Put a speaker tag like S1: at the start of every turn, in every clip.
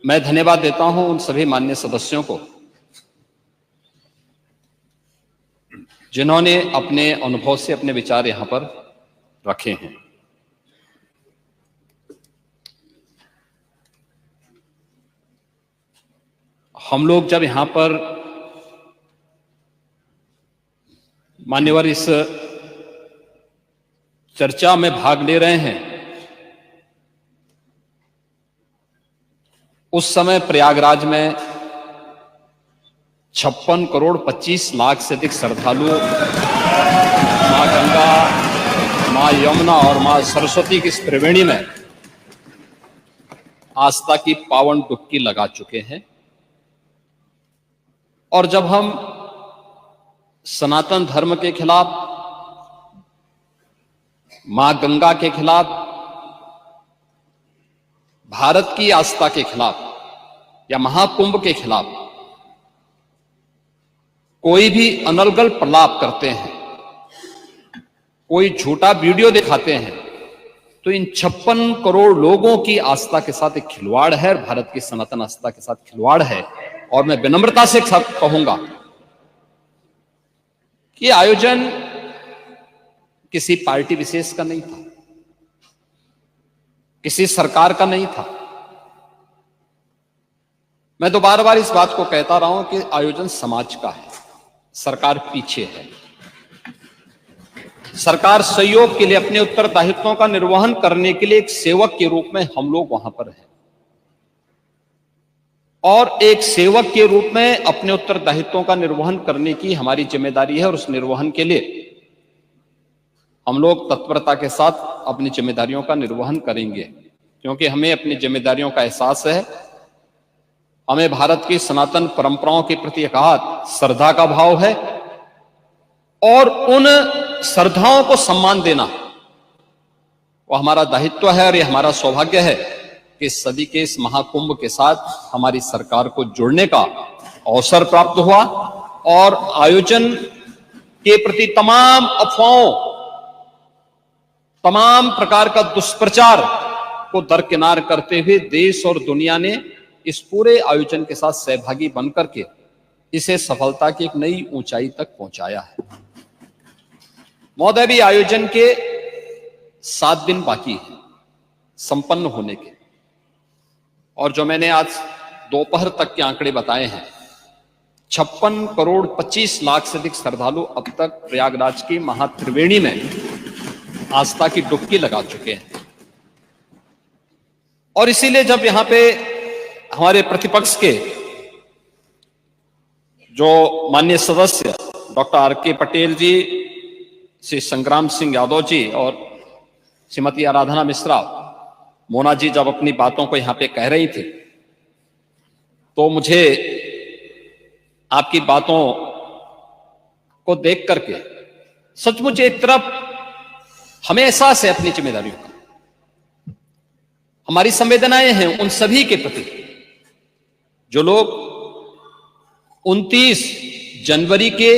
S1: मैं धन्यवाद देता हूं उन सभी माननीय सदस्यों को जिन्होंने अपने अनुभव से अपने विचार यहां पर रखे हैं। हम लोग जब यहां पर मान्यवर इस चर्चा में भाग ले रहे हैं, उस समय प्रयागराज में 56 करोड़ 25 लाख से अधिक श्रद्धालु मां गंगा, मां यमुना और मां सरस्वती की इस त्रिवेणी में आस्था की पावन डुबकी लगा चुके हैं। और जब हम सनातन धर्म के खिलाफ, मां गंगा के खिलाफ, भारत की आस्था के खिलाफ या महाकुंभ के खिलाफ कोई भी अनर्गल प्रलाप करते हैं, कोई झूठा वीडियो दिखाते हैं, तो इन 56 करोड़ लोगों की आस्था के साथ एक खिलवाड़ है, भारत की सनातन आस्था के साथ खिलवाड़ है। और मैं विनम्रता से कहूंगा कि आयोजन किसी पार्टी विशेष का नहीं था, किसी सरकार का नहीं था। मैं तो बार बार इस बात को कहता रहा हूं कि आयोजन समाज का है, सरकार पीछे है। सरकार सहयोग के लिए, अपने उत्तरदायित्वों का निर्वहन करने के लिए एक सेवक के रूप में हम लोग वहां पर हैं, और एक सेवक के रूप में अपने उत्तरदायित्वों का निर्वहन करने की हमारी जिम्मेदारी है। और उस निर्वहन के लिए हम लोग तत्परता के साथ अपनी जिम्मेदारियों का निर्वहन करेंगे, क्योंकि हमें अपनी जिम्मेदारियों का एहसास है। हमें भारत की सनातन परंपराओं के प्रति अगाध श्रद्धा का भाव है, और उन श्रद्धाओं को सम्मान देना वो हमारा दायित्व है। और ये हमारा सौभाग्य है कि सदी के इस महाकुंभ के साथ हमारी सरकार को जुड़ने का अवसर प्राप्त हुआ, और आयोजन के प्रति तमाम अफवाहों, तमाम प्रकार का दुष्प्रचार को दरकिनार करते हुए देश और दुनिया ने इस पूरे आयोजन के साथ सहभागी बनकर के इसे सफलता की एक नई ऊंचाई तक पहुंचाया है। महोदय, भी आयोजन के 7 दिन बाकी हैं संपन्न होने के, और जो मैंने आज दोपहर तक के आंकड़े बताए हैं, 56 करोड़ 25 लाख से अधिक श्रद्धालु अब तक प्रयागराज की महात्रिवेणी में आस्था की डुबकी लगा चुके हैं। और इसीलिए जब यहां पे हमारे प्रतिपक्ष के जो माननीय सदस्य डॉक्टर आर.के. पटेल जी, श्री संग्राम सिंह यादव जी और श्रीमती आराधना मिश्रा, मोना जी जब अपनी बातों को यहां पे कह रही थी, तो मुझे आपकी बातों को देख करके सचमुच एक तरफ हमें एहसास है अपनी जिम्मेदारियों का, हमारी संवेदनाएं हैं उन सभी के प्रति जो लोग 29 जनवरी के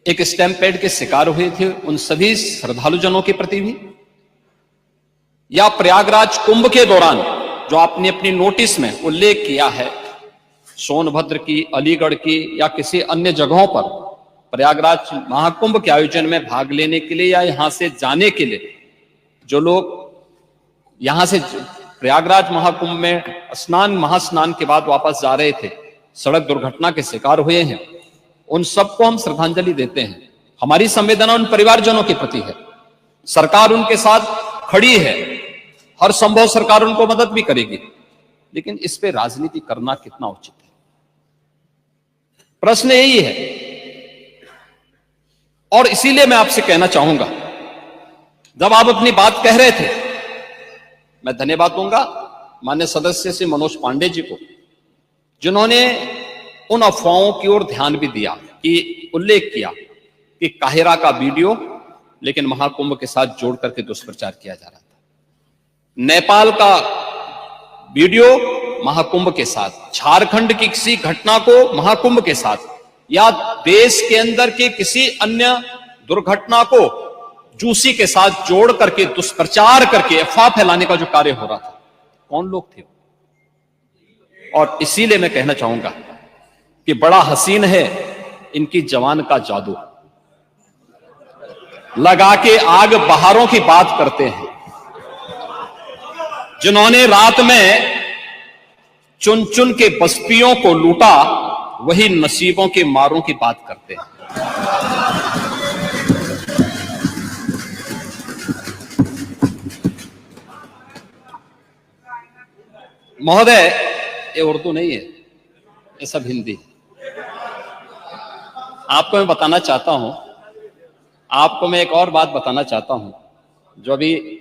S1: एक स्टैम्पेड के शिकार हुए थे, उन सभी श्रद्धालुजनों के प्रति भी, या प्रयागराज कुंभ के दौरान जो आपने अपनी नोटिस में उल्लेख किया है, सोनभद्र की, अलीगढ़ की या किसी अन्य जगहों पर प्रयागराज महाकुंभ के आयोजन में भाग लेने के लिए या यहां से जाने के लिए जो लोग यहां से प्रयागराज महाकुंभ में महास्नान के बाद वापस जा रहे थे, सड़क दुर्घटना के शिकार हुए हैं, उन सबको हम श्रद्धांजलि देते हैं। हमारी संवेदना उन परिवारजनों के प्रति है। सरकार उनके साथ खड़ी है, हर संभव सरकार उनको मदद भी करेगी, लेकिन इस पे राजनीति करना कितना उचित है, प्रश्न यही है। और इसीलिए मैं आपसे कहना चाहूंगा, जब आप अपनी बात कह रहे थे, मैं धन्यवाद दूंगा माननीय सदस्य श्री मनोज पांडे जी को, जिन्होंने उन अफवाहों की ओर ध्यान भी दिया, कि उल्लेख किया कि काहिरा का वीडियो लेकिन महाकुंभ के साथ जोड़ करके दुष्प्रचार किया जा रहा था, नेपाल का वीडियो महाकुंभ के साथ, झारखंड की किसी घटना को महाकुंभ के साथ, या देश के अंदर के किसी अन्य दुर्घटना को जूसी के साथ जोड़ करके दुष्प्रचार करके अफवाह फैलाने का जो कार्य हो रहा था, कौन लोग थे? और इसीलिए मैं कहना चाहूंगा कि बड़ा हसीन है इनकी जवान का जादू, लगा के आग बहारों की बात करते हैं। जिन्होंने रात में चुन चुन के बस्तियों को लूटा, वही नसीबों के मारों की बात करते हैं। महोदय, ये उर्दू नहीं है, ये सब हिंदी। आपको मैं बताना चाहता हूं, आपको मैं एक और बात बताना चाहता हूं, जो अभी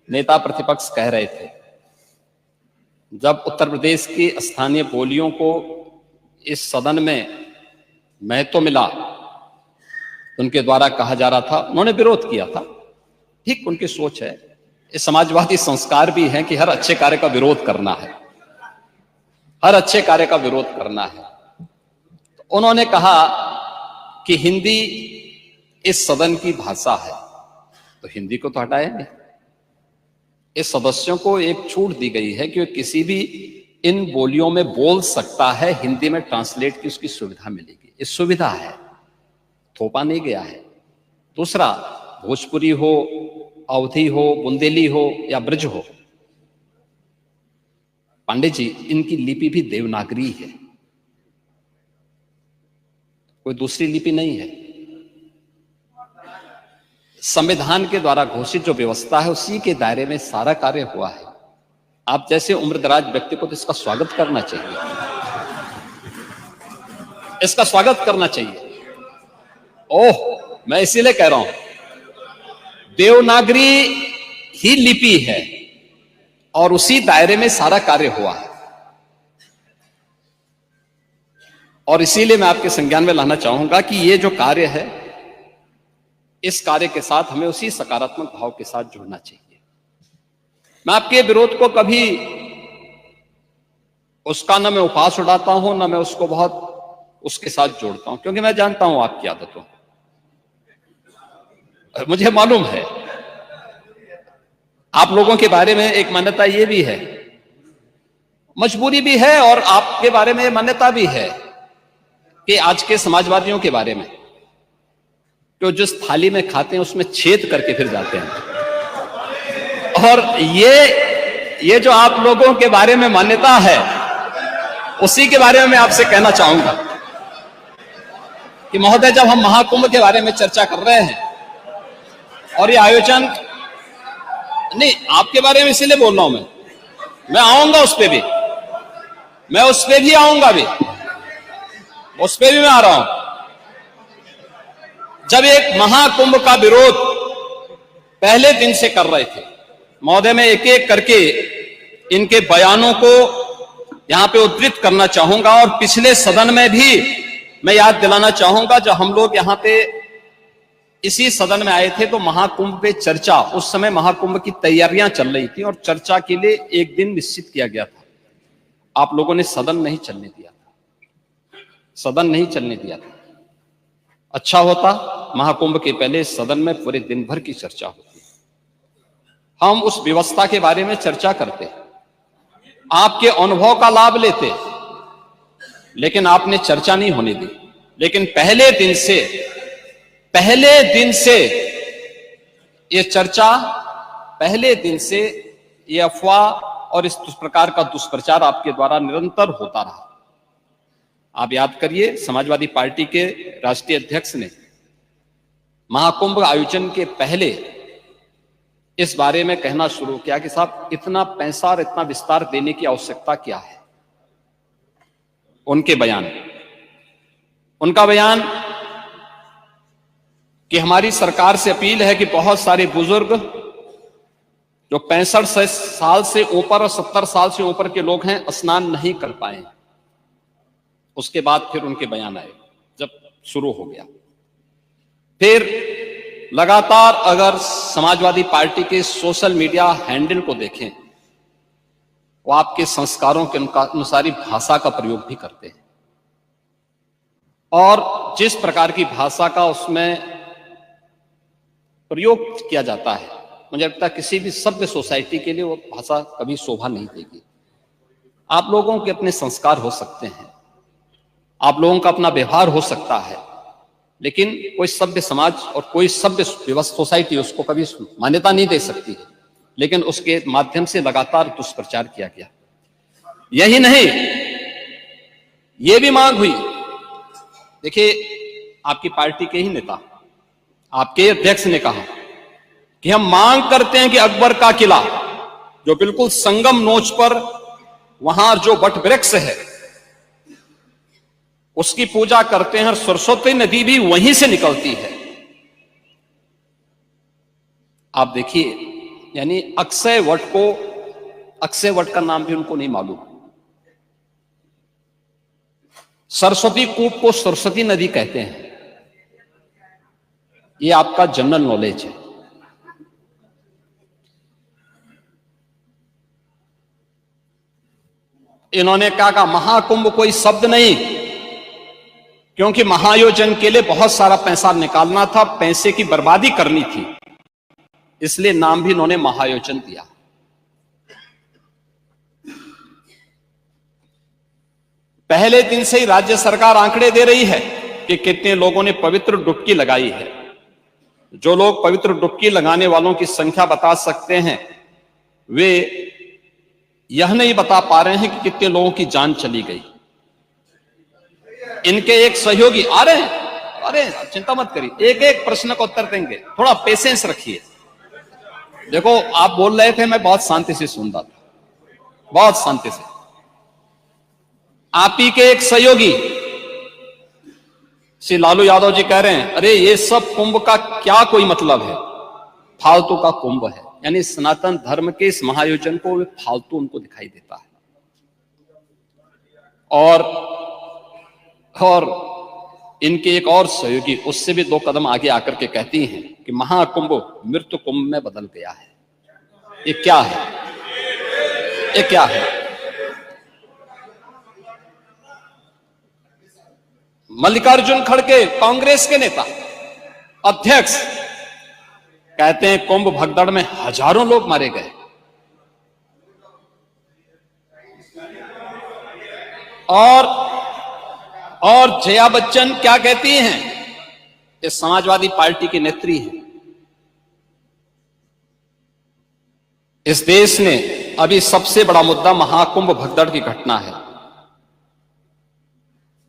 S1: नेता प्रतिपक्ष कह रहे थे। जब उत्तर प्रदेश की स्थानीय बोलियों को इस सदन में महत्व मिला, उनके द्वारा कहा जा रहा था, उन्होंने विरोध किया था। ठीक उनकी सोच है, ये समाजवादी संस्कार भी है कि हर अच्छे कार्य का विरोध करना है, हर अच्छे कार्य का विरोध करना है। तो उन्होंने कहा कि हिंदी इस सदन की भाषा है, तो हिंदी को तो हटाया नहीं। इस सदस्यों को एक छूट दी गई है कि किसी भी इन बोलियों में बोल सकता है, हिंदी में ट्रांसलेट की उसकी सुविधा मिलेगी। ये सुविधा है, थोपा नहीं गया है। दूसरा, भोजपुरी हो, अवधी हो, बुंदेली हो या ब्रज हो, पांडे जी, इनकी लिपि भी देवनागरी है, कोई दूसरी लिपि नहीं है। संविधान के द्वारा घोषित जो व्यवस्था है उसी के दायरे में सारा कार्य हुआ है। आप जैसे उम्रदराज व्यक्ति को तो इसका स्वागत करना चाहिए, इसका स्वागत करना चाहिए। ओह, मैं इसीलिए कह रहा हूं, देवनागरी ही लिपि है और उसी दायरे में सारा कार्य हुआ है। और इसीलिए मैं आपके संज्ञान में लाना चाहूंगा कि ये जो कार्य है, इस कार्य के साथ हमें उसी सकारात्मक भाव के साथ जुड़ना चाहिए। मैं आपके विरोध को कभी उसका न मैं उपहास उड़ाता हूं, न मैं उसको बहुत उसके साथ जोड़ता हूं, क्योंकि मैं जानता हूं आपकी आदतों, मुझे मालूम है। आप लोगों के बारे में एक मान्यता ये भी है, मजबूरी भी है, और आपके बारे में मान्यता भी है कि आज के समाजवादियों के बारे में, तो जिस थाली में खाते हैं उसमें छेद करके फिर जाते हैं। और ये जो आप लोगों के बारे में मान्यता है, उसी के बारे में मैं आपसे कहना चाहूंगा कि महोदय, जब हम महाकुंभ के बारे में चर्चा कर रहे हैं और ये आयोजन, नहीं आपके बारे में इसीलिए बोल रहा हूं, मैं आऊंगा उस पे भी, मैं उस पे भी आऊंगा भी, उस पे भी मैं आ रहा हूं। जब एक महाकुंभ का विरोध पहले दिन से कर रहे थे महोदय, मैं एक एक करके इनके बयानों को यहां पे उद्धृत करना चाहूंगा, और पिछले सदन में भी मैं याद दिलाना चाहूंगा, जब हम लोग यहां पे इसी सदन में आए थे तो महाकुंभ पे चर्चा, उस समय महाकुंभ की तैयारियां चल रही थी और चर्चा के लिए एक दिन निश्चित किया गया था। आप लोगों ने सदन नहीं चलने दिया था, सदन नहीं चलने दिया था। अच्छा होता महाकुंभ के पहले सदन में पूरे दिन भर की चर्चा होती, हम उस व्यवस्था के बारे में चर्चा करते, आपके अनुभव का लाभ लेते, लेकिन आपने चर्चा नहीं होने दी। लेकिन पहले दिन से ये चर्चा, पहले दिन से ये अफवाह और इस प्रकार का दुष्प्रचार आपके द्वारा निरंतर होता रहा। आप याद करिए, समाजवादी पार्टी के राष्ट्रीय अध्यक्ष ने महाकुंभ आयोजन के पहले इस बारे में कहना शुरू किया कि साहब, इतना पैसा और इतना विस्तार देने की आवश्यकता क्या है। उनका बयान कि हमारी सरकार से अपील है कि बहुत सारे बुजुर्ग जो 65 साल से ऊपर और 70 साल से ऊपर के लोग हैं, स्नान नहीं कर पाए। उसके बाद फिर उनके बयान आए, जब शुरू हो गया। फिर लगातार अगर समाजवादी पार्टी के सोशल मीडिया हैंडल को देखें, वो आपके संस्कारों के अनुसारी भाषा का प्रयोग भी करते हैं, और जिस प्रकार की भाषा का उसमें प्रयोग किया जाता है, मुझे लगता है किसी भी सभ्य सोसाइटी के लिए वो भाषा कभी शोभा नहीं देगी। आप लोगों के अपने संस्कार हो सकते हैं, आप लोगों का अपना व्यवहार हो सकता है, लेकिन कोई सभ्य समाज और कोई सभ्य सोसाइटी उसको कभी मान्यता नहीं दे सकती है। लेकिन उसके माध्यम से लगातार दुष्प्रचार किया गया। यही नहीं, यह भी मांग हुई। देखिए, आपकी पार्टी के ही नेता, आपके अध्यक्ष ने कहा कि हम मांग करते हैं कि अकबर का किला, जो बिल्कुल संगम नोच पर वहां जो वट वृक्ष है, उसकी पूजा करते हैं और सरस्वती नदी भी वहीं से निकलती है। आप देखिए, यानी अक्षय वट का नाम भी उनको नहीं मालूम। सरस्वती कूप को सरस्वती नदी कहते हैं। ये आपका जनरल नॉलेज है। इन्होंने कहा महाकुंभ कोई शब्द नहीं, क्योंकि महायोजन के लिए बहुत सारा पैसा निकालना था, पैसे की बर्बादी करनी थी, इसलिए नाम भी इन्होंने महायोजन दिया। पहले दिन से ही राज्य सरकार आंकड़े दे रही है कि कितने लोगों ने पवित्र डुबकी लगाई है। जो लोग पवित्र डुबकी लगाने वालों की संख्या बता सकते हैं, वे यह नहीं बता पा रहे हैं कि कितने लोगों की जान चली गई। इनके एक सहयोगी आ रहे हैं, अरे चिंता मत करिए, एक एक प्रश्न का उत्तर देंगे, थोड़ा पेशेंस रखिए। देखो, आप बोल रहे थे, मैं बहुत शांति से सुन रहा था, बहुत शांति से। आप ही के एक सहयोगी श्री लालू यादव जी कह रहे हैं, अरे ये सब कुंभ का क्या कोई मतलब है, फालतू का कुंभ है। यानी सनातन धर्म के इस महायोजन को वे फालतू उनको दिखाई देता है। और इनके एक और सहयोगी उससे भी 2 कदम आगे आकर के कहती हैं कि महाकुंभ मृत्यु कुंभ में बदल गया है। ये क्या है? ये क्या है? मल्लिकार्जुन खड़गे, कांग्रेस के नेता, अध्यक्ष, कहते हैं कुंभ भगदड़ में हजारों लोग मारे गए। और जया बच्चन क्या कहती हैं? ये समाजवादी पार्टी की नेत्री है। इस देश ने अभी सबसे बड़ा मुद्दा महाकुंभ भगदड़ की घटना है।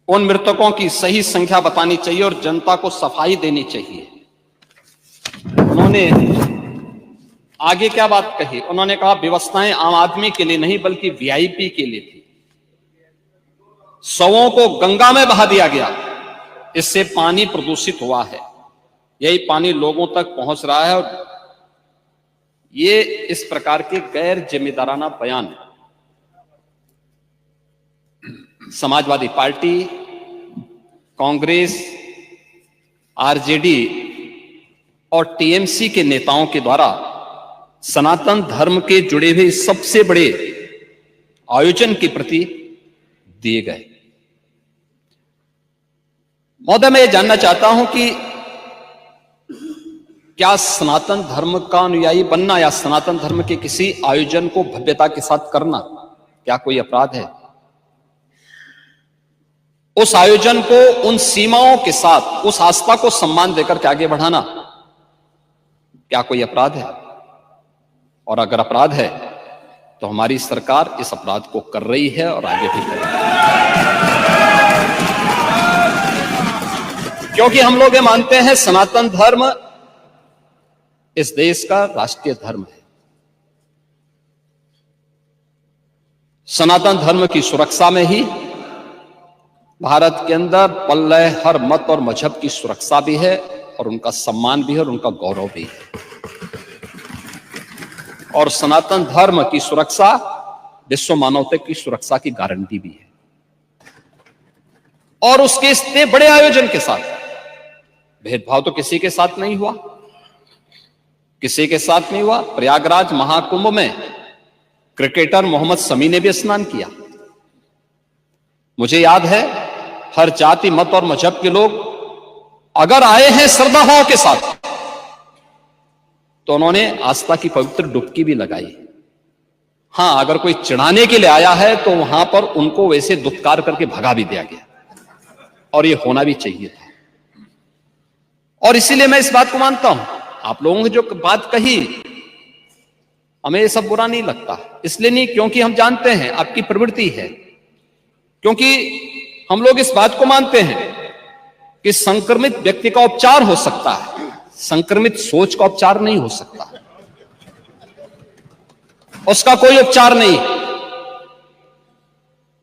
S1: उन मृतकों की सही संख्या बतानी चाहिए और जनता को सफाई देनी चाहिए। उन्होंने आगे क्या बात कही? उन्होंने कहा व्यवस्थाएं आम आदमी के लिए नहीं बल्कि वीआईपी के लिए थी। शवों को गंगा में बहा दिया गया, इससे पानी प्रदूषित हुआ है। यही पानी लोगों तक पहुंच रहा है। और ये इस प्रकार के गैर जिम्मेदाराना बयान समाजवादी पार्टी, कांग्रेस, आरजेडी और टीएमसी के नेताओं के द्वारा सनातन धर्म के जुड़े हुए सबसे बड़े आयोजन के प्रति दिए गए। महोदय, मैं ये जानना चाहता हूं कि क्या सनातन धर्म का अनुयायी बनना या सनातन धर्म के किसी आयोजन को भव्यता के साथ करना क्या कोई अपराध है? उस आयोजन को उन सीमाओं के साथ, उस आस्था को सम्मान देकर के आगे बढ़ाना क्या कोई अपराध है? और अगर अपराध है तो हमारी सरकार इस अपराध को कर रही है और आगे भी करेगी। क्योंकि हम लोग ये मानते हैं सनातन धर्म इस देश का राष्ट्रीय धर्म है। सनातन धर्म की सुरक्षा में ही भारत के अंदर पल रहे हर मत और मजहब की सुरक्षा भी है और उनका सम्मान भी है और उनका गौरव भी है। और सनातन धर्म की सुरक्षा विश्व मानवता की सुरक्षा की गारंटी भी है। और उसके इतने बड़े आयोजन के साथ भेदभाव तो किसी के साथ नहीं हुआ, किसी के साथ नहीं हुआ। प्रयागराज महाकुंभ में क्रिकेटर मोहम्मद शमी ने भी स्नान किया। मुझे याद है, हर जाति मत और मजहब के लोग अगर आए हैं श्रद्धा भाव के साथ तो उन्होंने आस्था की पवित्र डुबकी भी लगाई। हां, अगर कोई चिढ़ाने के लिए आया है तो वहां पर उनको वैसे दुत्कार करके भगा भी दिया गया, और ये होना भी चाहिए था। और इसीलिए मैं इस बात को मानता हूं, आप लोगों ने जो बात कही हमें ये सब बुरा नहीं लगता, इसलिए नहीं क्योंकि हम जानते हैं आपकी प्रवृत्ति है, क्योंकि हम लोग इस बात को मानते हैं कि संक्रमित व्यक्ति का उपचार हो सकता है, संक्रमित सोच का उपचार नहीं हो सकता, उसका कोई उपचार नहीं,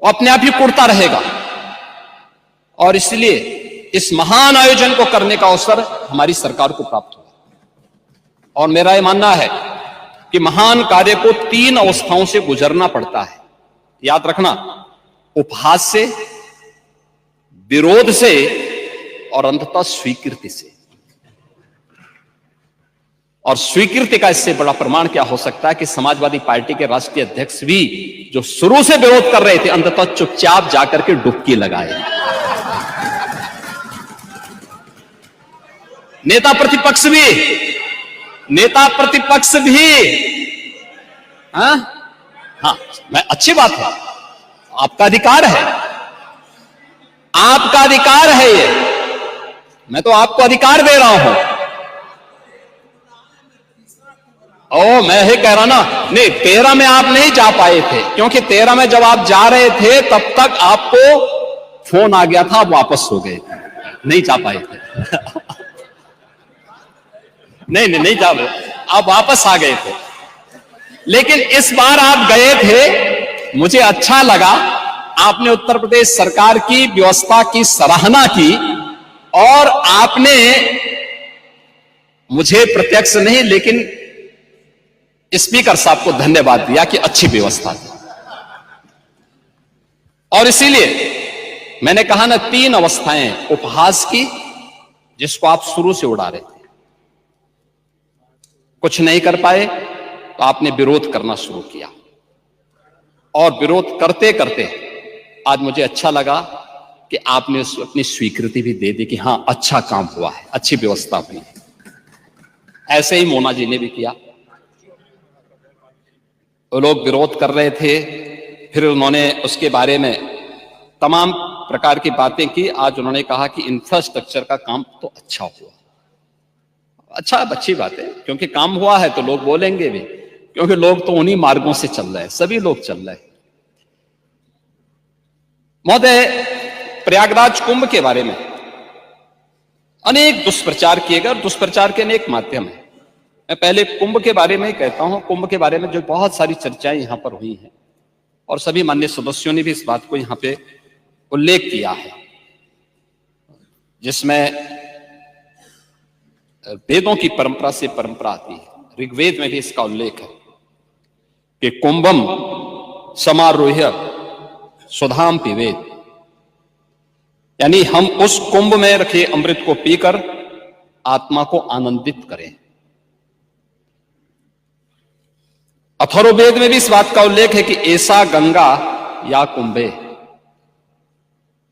S1: वो अपने आप ही कुड़ता रहेगा। और इसलिए इस महान आयोजन को करने का अवसर हमारी सरकार को प्राप्त हुआ, और मेरा यह मानना है कि महान कार्य को 3 अवस्थाओं से गुजरना पड़ता है, याद रखना, उपहास से, विरोध से और अंततः स्वीकृति से। और स्वीकृति का इससे बड़ा प्रमाण क्या हो सकता है कि समाजवादी पार्टी के राष्ट्रीय अध्यक्ष भी जो शुरू से विरोध कर रहे थे, अंततः चुपचाप जाकर के डुबकी लगाए। नेता प्रतिपक्ष भी हाँ, मैं अच्छी बात है, आपका अधिकार है, आपका अधिकार है ये, मैं तो आपको अधिकार दे रहा हूं। मैं ही कह रहा ना, नहीं 13 में आप नहीं जा पाए थे, क्योंकि 13 में जब आप जा रहे थे तब तक आपको फोन आ गया था, आप वापस हो गए, नहीं जा पाए थे। नहीं जा पाए, आप वापस आ गए थे। लेकिन इस बार आप गए थे, मुझे अच्छा लगा, आपने उत्तर प्रदेश सरकार की व्यवस्था की सराहना की, और आपने मुझे प्रत्यक्ष नहीं लेकिन स्पीकर साहब को धन्यवाद दिया कि अच्छी व्यवस्था थी। और इसीलिए मैंने कहा ना, 3 अवस्थाएं उपहास की, जिसको आप शुरू से उड़ा रहे थे, कुछ नहीं कर पाए तो आपने विरोध करना शुरू किया, और विरोध करते करते आज मुझे अच्छा लगा कि आपने अपनी स्वीकृति भी दे दी कि हां, अच्छा काम हुआ है, अच्छी व्यवस्था हुई है। ऐसे ही मोना जी ने भी किया, वो लोग विरोध कर रहे थे, फिर उन्होंने उसके बारे में तमाम प्रकार की बातें की। आज उन्होंने कहा कि इंफ्रास्ट्रक्चर का काम तो अच्छा हुआ। अच्छा, अच्छी बात है, क्योंकि काम हुआ है तो लोग बोलेंगे भी, क्योंकि लोग तो उन्हीं मार्गों से चल रहे हैं, सभी लोग चल रहे हैं। महोदय, प्रयागराज कुंभ के बारे में अनेक दुष्प्रचार किए गए, और दुष्प्रचार के अनेक माध्यम हैं। मैं पहले कुंभ के बारे में ही कहता हूं, कुंभ के बारे में जो बहुत सारी चर्चाएं यहां पर हुई हैं, और सभी माननीय सदस्यों ने भी इस बात को यहां पे उल्लेख किया है, जिसमें वेदों की परंपरा से परंपरा आती है। ऋग्वेद में भी इसका उल्लेख है कि कुंभम समारोह्य सुधाम पिबेत, यानी हम उस कुंभ में रखे अमृत को पीकर आत्मा को आनंदित करें। अथर्ववेद में भी इस बात का उल्लेख है कि ऐसा गंगा या कुंभे,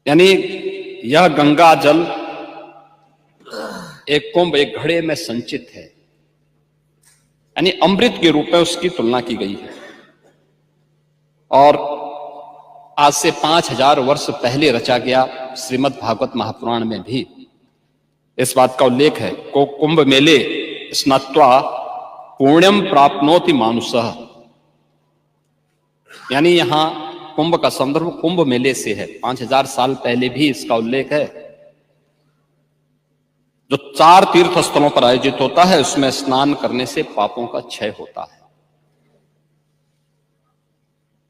S1: यानी यह गंगा जल एक कुंभ, एक घड़े में संचित है, यानी अमृत के रूप में उसकी तुलना की गई है। और आज से 5000 वर्ष पहले रचा गया श्रीमद् भागवत महापुराण में भी इस बात का उल्लेख है को कुंभ मेले स्नात्वा पुण्यम प्राप्नोति मानुषः, यानी यहां कुंभ का संदर्भ कुंभ मेले से है। 5000 साल पहले भी इसका उल्लेख है, जो 4 तीर्थ स्थलों पर आयोजित होता है, उसमें स्नान करने से पापों का क्षय होता है।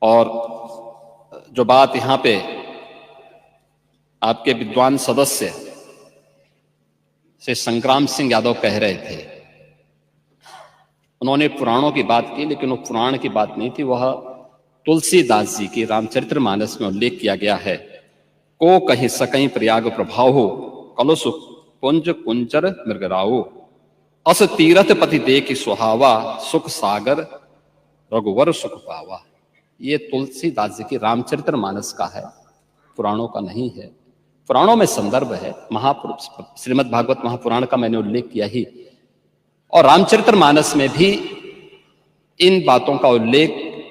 S1: और जो बात यहां पे आपके विद्वान सदस्य से संग्राम सिंह यादव कह रहे थे, उन्होंने पुराणों की बात की, लेकिन वो पुराण की बात नहीं थी, वह तुलसीदास जी की रामचरितमानस में उल्लेख किया गया है। को कहीं सकहीं प्रयाग प्रभाव हो, कलुष कुंज कुंचर मृगराओ, अस तीरथ पति देख सुहावा, सुख सागर रघुवर सुख पावा। ये तुलसीदास जी की रामचरितमानस का है, पुराणों का नहीं है। पुराणों में संदर्भ है, श्रीमद् भागवत महापुराण का मैंने उल्लेख किया ही, और रामचरितमानस में भी इन बातों का उल्लेख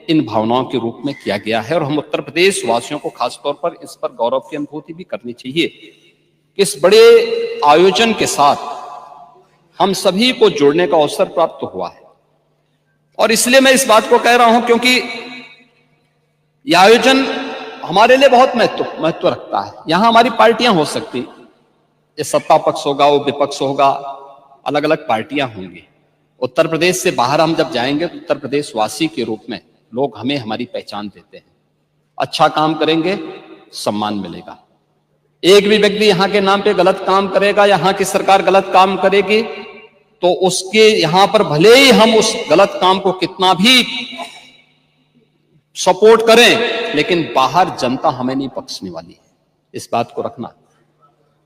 S1: इन भावनाओं के रूप में किया गया है। और हम उत्तर प्रदेश वासियों को खासतौर पर इस पर गौरव की अनुभूति भी करनी चाहिए कि इस बड़े आयोजन के साथ हम सभी को जुड़ने का अवसर प्राप्त हुआ है। और इसलिए मैं इस बात को कह रहा हूं क्योंकि यह आयोजन हमारे लिए बहुत महत्व रखता है। यहां हमारी पार्टियां हो सकती, ये सत्ता पक्ष होगा, वो विपक्ष होगा, अलग अलग पार्टियां होंगी। उत्तर प्रदेश से बाहर हम जब जाएंगे तो उत्तर प्रदेश वासी के रूप में लोग हमें हमारी पहचान देते हैं। अच्छा काम करेंगे, सम्मान मिलेगा। एक भी व्यक्ति यहां के नाम पे गलत काम करेगा, यहां की सरकार गलत काम करेगी, तो उसके यहां पर भले ही हम उस गलत काम को कितना भी सपोर्ट करें, लेकिन बाहर जनता हमें नहीं बख्शने वाली है, इस बात को रखना।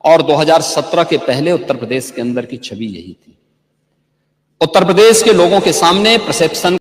S1: और 2017 के पहले उत्तर प्रदेश के अंदर की छवि यही थी। उत्तर प्रदेश के लोगों के सामने परसेप्शन